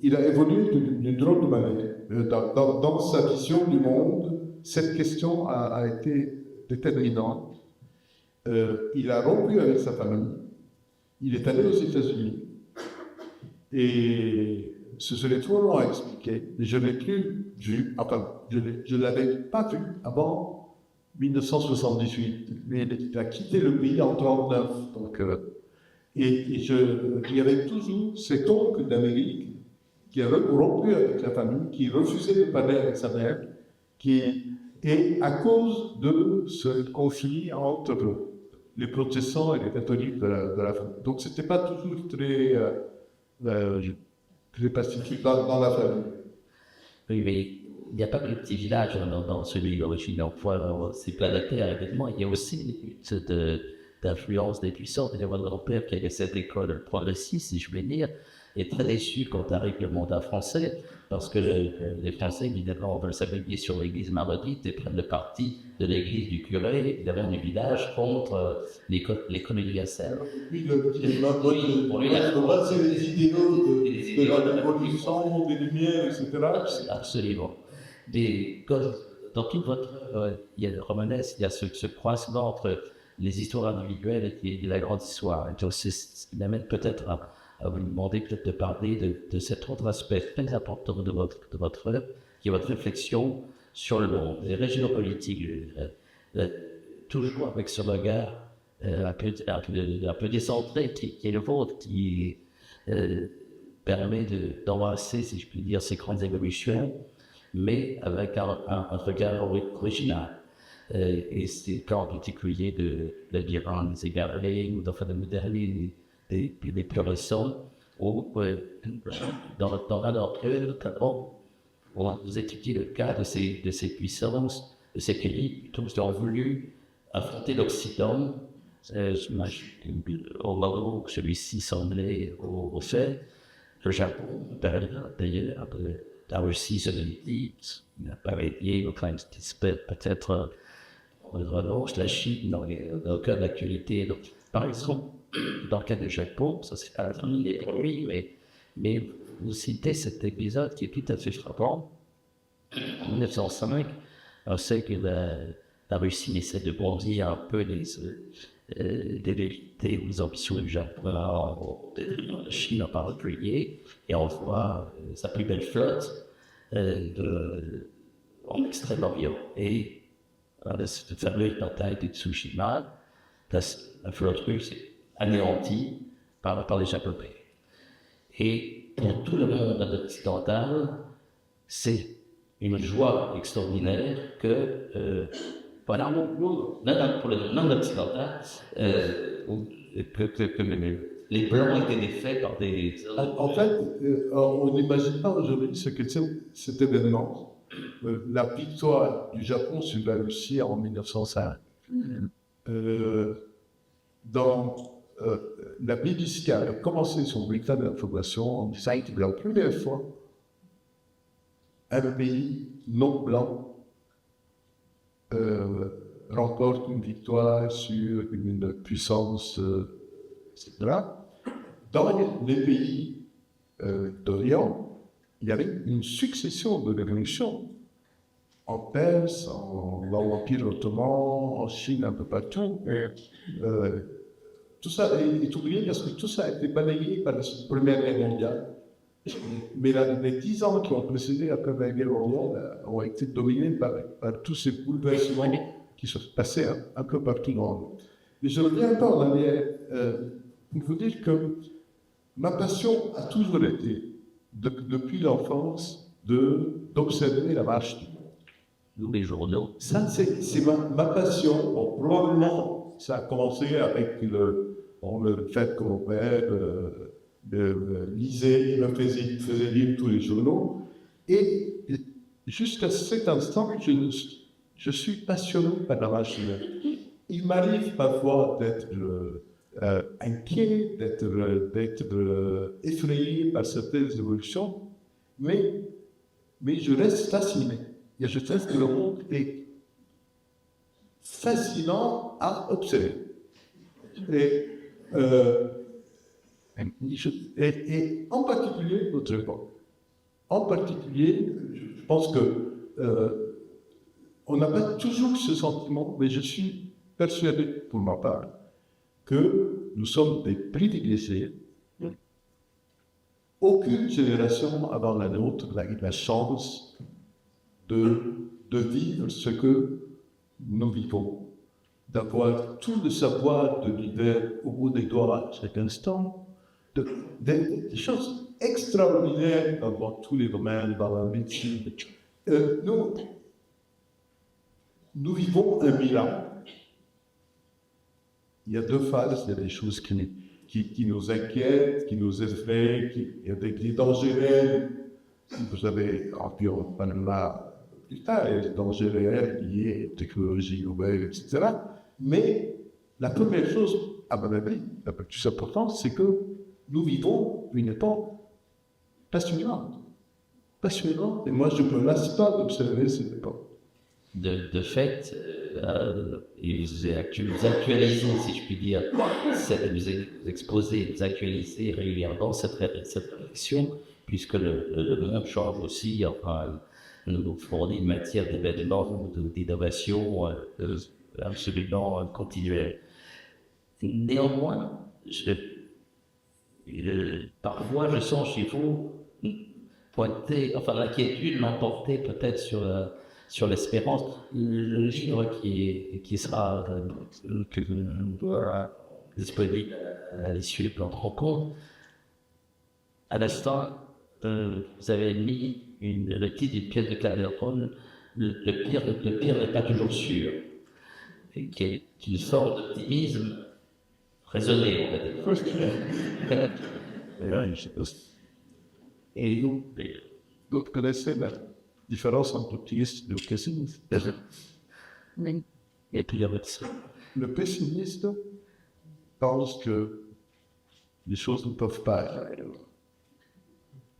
il a évolué d'une drôle de manière. Dans sa vision du monde, cette question a été déterminante. Il a rompu avec sa famille. Il est allé aux États-Unis. Et ce serait trop long à expliquer. Je ne l'ai plus vu, enfin, je ne l'avais pas vu avant 1978. Mais il a quitté le pays en 1939. Donc, il y avait toujours cet oncle d'Amérique qui a rompu avec la famille, qui refusait de parler avec sa mère, et à cause de ce conflit entre les protestants et les catholiques de la famille. Donc, ce n'était pas toujours très pacifique dans la famille. Oui, mais il n'y a pas que le petit village dans celui d'origine. C'est planétaire, évidemment. Il y a aussi une lutte d'influence des puissances. Et votre grand-père, qui a cette école progressiste, si je vais dire, est très déçu quand arrive le mandat français, parce que les Français, évidemment, veulent s'appuyer sur l'église maronite et prennent le parti de l'église du curé, évidemment, du village, contre l'école universelle. Pour lui, c'est les idéaux de la révolution, des Lumières, etc. Absolument. Dans toute votre romanesque, il y a ce croisement entre les histoires individuelles et la grande histoire. Et donc, c'est ce qui m'amène peut-être à vous demander peut-être de parler de cet autre aspect très important de votre œuvre, qui est votre réflexion sur le monde, les régionaux politiques, toujours avec ce regard un peu décentré qui est le vôtre, qui permet d'embrasser, si je puis dire, ces grandes évolutions, mais avec un regard original. Et c'est le cas en particulier de l'Iran, des égarés, ou d'enfants de modernité, des plus récents, où dans l'un d'entre eux, notamment, vous étudiez le cas de ces puissances, de ces pays qui ont voulu affronter l'Occident au moment où celui-ci semblait au fait. Le Japon, d'ailleurs, la Russie soviétique, la Paris, peut-être on relance la Chine dans le cas de l'actualité. Donc, par exemple, dans le cas du Japon, ça c'est à la fin des produits, mais vous citez cet épisode qui est tout à fait frappant. En 1905, on sait que la Russie essaie de bondir un peu des vérités ou des ambitions du Japon, la Chine en particulier, et on voit sa plus belle flotte en Extrême-Orient. Et cette fameuse bataille de Tsushima, la flotte russe est anéantie par les Japonais. Et pour tout le monde occidental, c'est une joie extraordinaire que, voilà, pour le monde occidental, que les Blancs étaient défaits par des... En fait, on n'imagine pas aujourd'hui ce que cet événement, la victoire du Japon sur la Russie en 1905. La BBC a commencé son bulletin d'information en disant que la première fois un pays non blanc remporte une victoire sur une puissance, etc. Dans les pays d'Orient, il y avait une succession de révolutions en Perse, dans l'Empire ottoman, en Chine, un peu partout. Tout ça est oublié parce que tout ça a été balayé par la Première Guerre mondiale. Mais les 10 ans qui ont précédé la Première Guerre mondiale ont été dominés par tous ces bouleversements qui se passaient un peu partout dans le monde. Mais je reviens un peu en arrière pour vous dire que ma passion a toujours été, depuis l'enfance, d'observer la marche du monde. Nous, les journaux. Ça, c'est ma passion. Bon, probablement, ça a commencé avec le fait que mon père lisait, me faisait lire tous les journaux. Et jusqu'à cet instant, je suis passionné par la marche humaine. Il m'arrive parfois d'être inquiet, d'être effrayé par certaines évolutions, mais je reste fasciné. Et je trouve que le monde est fascinant à observer. Et en particulier notre époque. En particulier, je pense que on n'a pas toujours ce sentiment, mais je suis persuadé, pour ma part, que nous sommes des privilégiés. Aucune génération avant la nôtre n'a eu la chance de vivre ce que nous vivons, d'avoir tout le savoir de l'univers au bout des doigts à chaque instant, des choses extraordinaires dans tous les domaines, dans la médecine. Nous vivons un miracle. Il y a deux phases, il y a des choses qui nous inquiètent, qui nous effraient, il y a des dangers réels. Vous avez envie en parler plus tard, il y a des dangers réels liés aux technologies nouvelles, etc. Mais la première chose, à mon avis, la plus importante, c'est que nous vivons une époque passionnante. Passionnante, et moi je ne me lasse pas d'observer cette époque. De fait, vous actualisez, si je puis dire, vous exposez, vous actualisez régulièrement cette réflexion, puisque le monde change aussi, enfin, nous fournit une matière d'événements, d'innovation absolument continuelle. Néanmoins, parfois je sens chez vous pointer, enfin l'inquiétude m'emporter peut-être sur l'espérance. Le livre qui sera disponible à l'issue de notre rencontre, à l'instant, vous avez mis le titre d'une pièce de Clairefontaine, le pire n'est pas toujours sûr, et qui est une sorte d'optimisme raisonné, on va dire. Et vous connaissez la différence entre optimiste et pessimiste. Et puis, il y a ça. Le pessimiste pense que les choses ne peuvent pas être.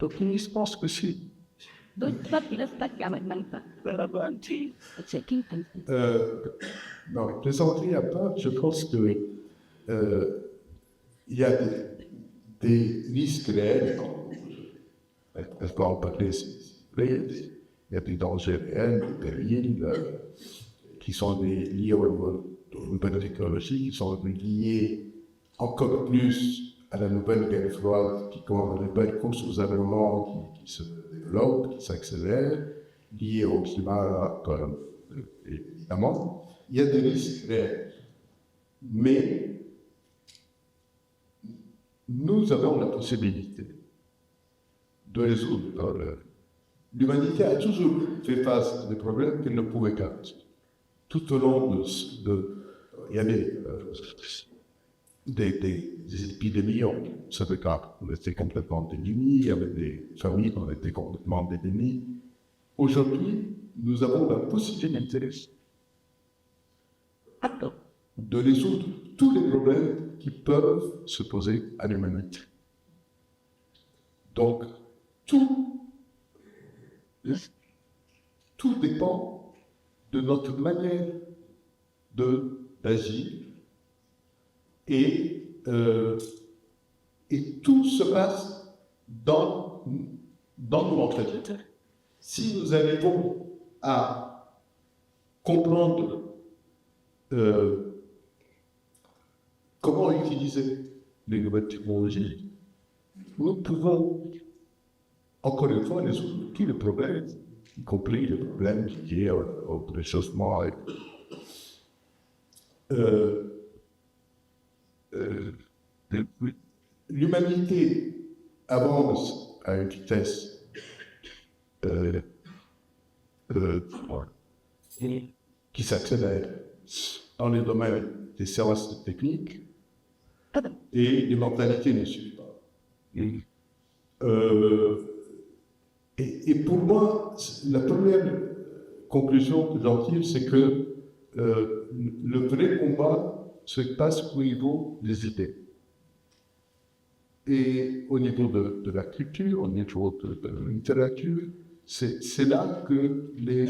L'optimiste pense que si. Non, plaisanterie à part, je pense que il y a des risques réels. Est-ce qu'on en parler? Il y a des dangers réels, des périls qui sont liés aux nouvelles technologies, qui sont liés encore plus à la nouvelle guerre froide, qui commence à nouvelle course aux armements qui se développe, qui s'accélère, liés au climat, évidemment. Il y a des risques réels. Mais nous avons la possibilité de résoudre. L'humanité a toujours fait face à des problèmes qu'elle ne pouvait pas résoudre. Tout au long il y avait des épidémies, on savait qu'on était complètement démunis, il y avait des familles, on était complètement démunis. Aujourd'hui, nous avons la possibilité de résoudre tous les problèmes qui peuvent se poser à l'humanité. Donc, tout dépend de notre manière d'agir et, et tout se passe dans nos mentalités. Si nous arrivons à comprendre comment utiliser les nouvelles technologies, nous pouvons, encore une fois, résoudre tous les problèmes, y compris les problèmes liés au réchauffement. L'humanité avance à une vitesse qui s'accélère dans les domaines des sciences techniques et les mentalités ne suivent pas. Et pour moi, la première conclusion que j'en tire, c'est que le vrai combat se passe au niveau des idées. Et au niveau de la culture, au niveau de la littérature, c'est là que les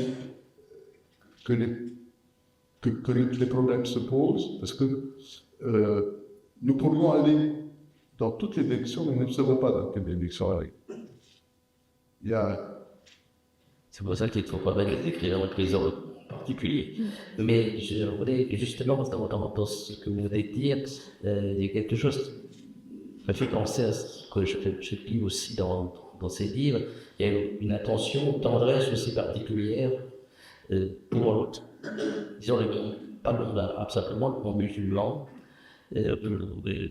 problèmes se posent, parce que nous pourrions aller dans toutes les directions, mais nous ne savons pas dans quelle direction aller. C'est pour ça qu'il ne faut pas mettre des raisons particuliers. Mais je voulais justement, dans ce que vous venez de dire, il y a quelque chose qui m'a fait penser à ce que je lis aussi dans ces livres. Il y a une attention, une tendresse aussi particulière pour, disons, pas le monde arabe, simplement le monde musulman,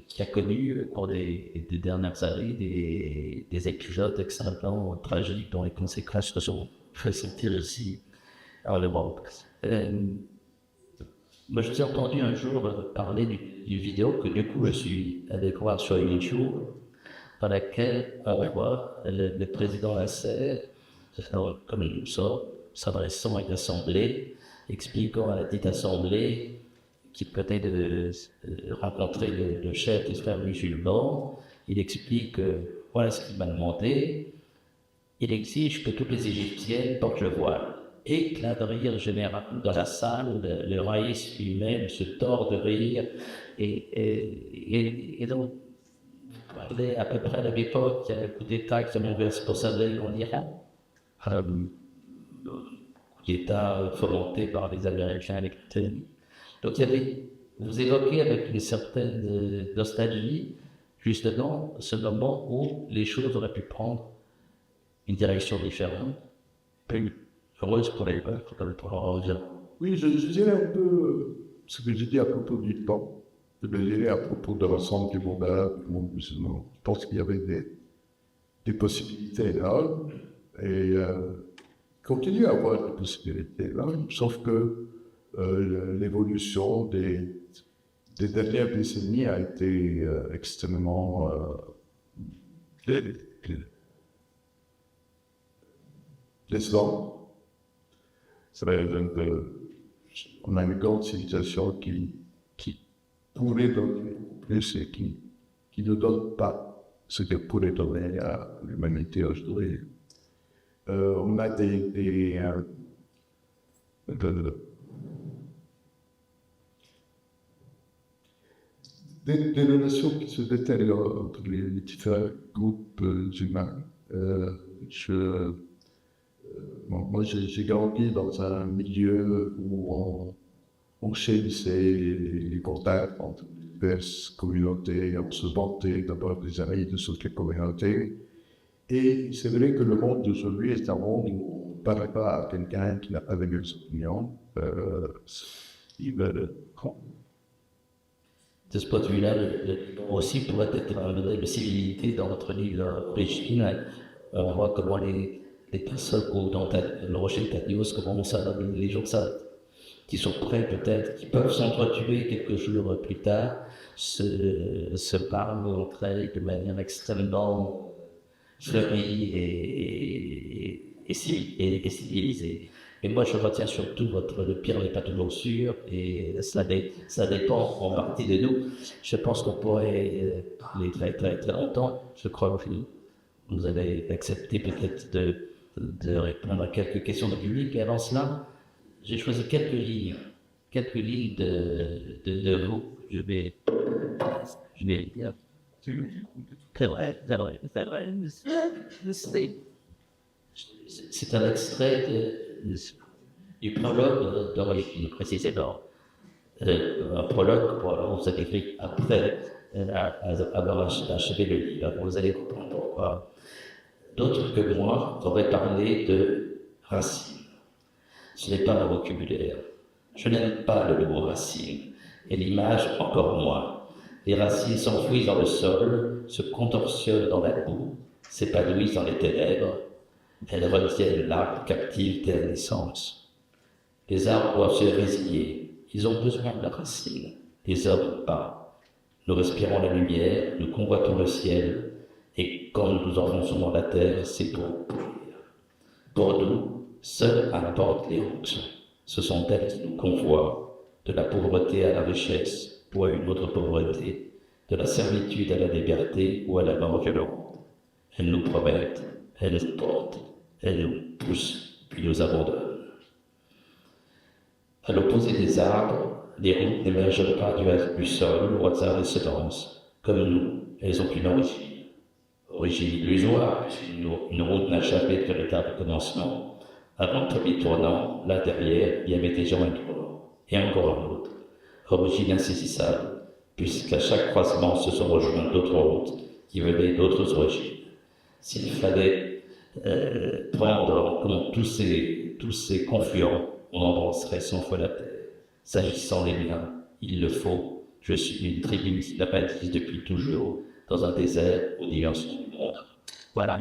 qui a connu, au cours des dernières années, des épisodes extrêmement tragiques dont les conséquences se sont fait sentir ici en Europe. Moi, je vous ai entendu un jour parler d'une vidéo que du coup je suis allé voir sur YouTube, dans laquelle on voit le président Nasser, comme il nous sort, s'adressant à une assemblée, expliquant à la dite assemblée qu'il venait de rencontrer le chef des frères musulmans. Il explique voilà ce qu'il m'a demandé. Il exige que toutes les Égyptiennes portent le voile. Éclat de rire général dans la salle, le raïs lui-même se tord de rire. Et donc, vous parlez à peu près de l'époque, il y a un coup d'État qui s'est responsable en Iran. Coup d'État fomenté par les Américains et les Britanniques. Donc, vous évoquez avec une certaine nostalgie, justement, ce moment où les choses auraient pu prendre une direction différente, heureuse pour les peuples, comme le revient. Oui, je dirais un peu ce que j'ai dit à propos du temps, je le dirais à propos de l'ensemble du monde arabe, du monde musulman. Je pense qu'il y avait des possibilités là, et continue à avoir des possibilités là, sauf que l'évolution des dernières décennies a été extrêmement décevante. On a une grande civilisation qui pourrait donner plus et qui ne donne pas ce qu'elle pourrait donner à l'humanité aujourd'hui. On a des relations qui se détériorent entre les différents groupes humains. Moi, j'ai grandi dans un milieu où on chérissait les contacts entre diverses communautés, on se vantait d'avoir des amis de toutes les communautés. Et c'est vrai que le monde d'aujourd'hui est un monde où on ne parle pas à quelqu'un qui n'a pas les mêmes opinions. De ce point de vue-là, aussi pourrait être un modèle de civilité dans notre livre d'origine. On voit comment les personnes dans le Rocher Tatios, comment ça, les gens qui sont prêts peut-être, qui peuvent s'entretuer quelques jours plus tard, se parlent entre elles de manière extrêmement fleurie et civilisée. Et moi, je retiens surtout le pire n'est pas toujours sûr, et ça dépend en partie de nous. Je pense qu'on pourrait parler très très très longtemps. Je crois que vous avez accepté peut-être de répondre à quelques questions de public. Et avant cela, j'ai choisi quelques lignes de vous. Je vais lire. C'est vrai. C'est un extrait du prologue d'origine précisé dans un prologue pour vous avez écrit après avoir achevé le livre. Vous allez comprendre pourquoi. D'autres que moi auraient parlé de racine. Ce n'est pas mon vocabulaire. Je n'aime pas le mot racine, et l'image encore moins. Les racines s'enfouissent dans le sol, se contorsionnent dans la boue, s'épanouissent dans les ténèbres. Elles retiennent l'arbre captif dès la naissance. Les arbres doivent se résigner. Ils ont besoin de la racine. Les hommes pas. Nous respirons la lumière, nous convoitons le ciel, et quand nous nous enfonçons dans la terre, c'est pour pourrir. Pour nous, seules importent les routes. Ce sont elles qui nous convoient, de la pauvreté à la richesse ou à une autre pauvreté, de la servitude à la liberté ou à la mort violente. Elles nous promettent, elles nous portent, elles nous poussent, puis nous abandonnent. À l'opposé des arbres, les routes n'émergent pas du sol au hasard des semences. Comme nous, elles ont une origine. Origine illusoire, une route n'a jamais de véritable commencement. Avant le premier tournant, là derrière, il y avait déjà un tournant, et encore un autre. Origine insaisissable, puisqu'à chaque croisement se sont rejoints d'autres routes qui venaient d'autres origines. S'il fallait prendre en compte tous ces confluents, on embrasserait 100 fois la terre. S'agissant des miens, il le faut. Je suis une tribu qui n'a pas dit depuis toujours, dans un désert où il y a un monde. Voilà.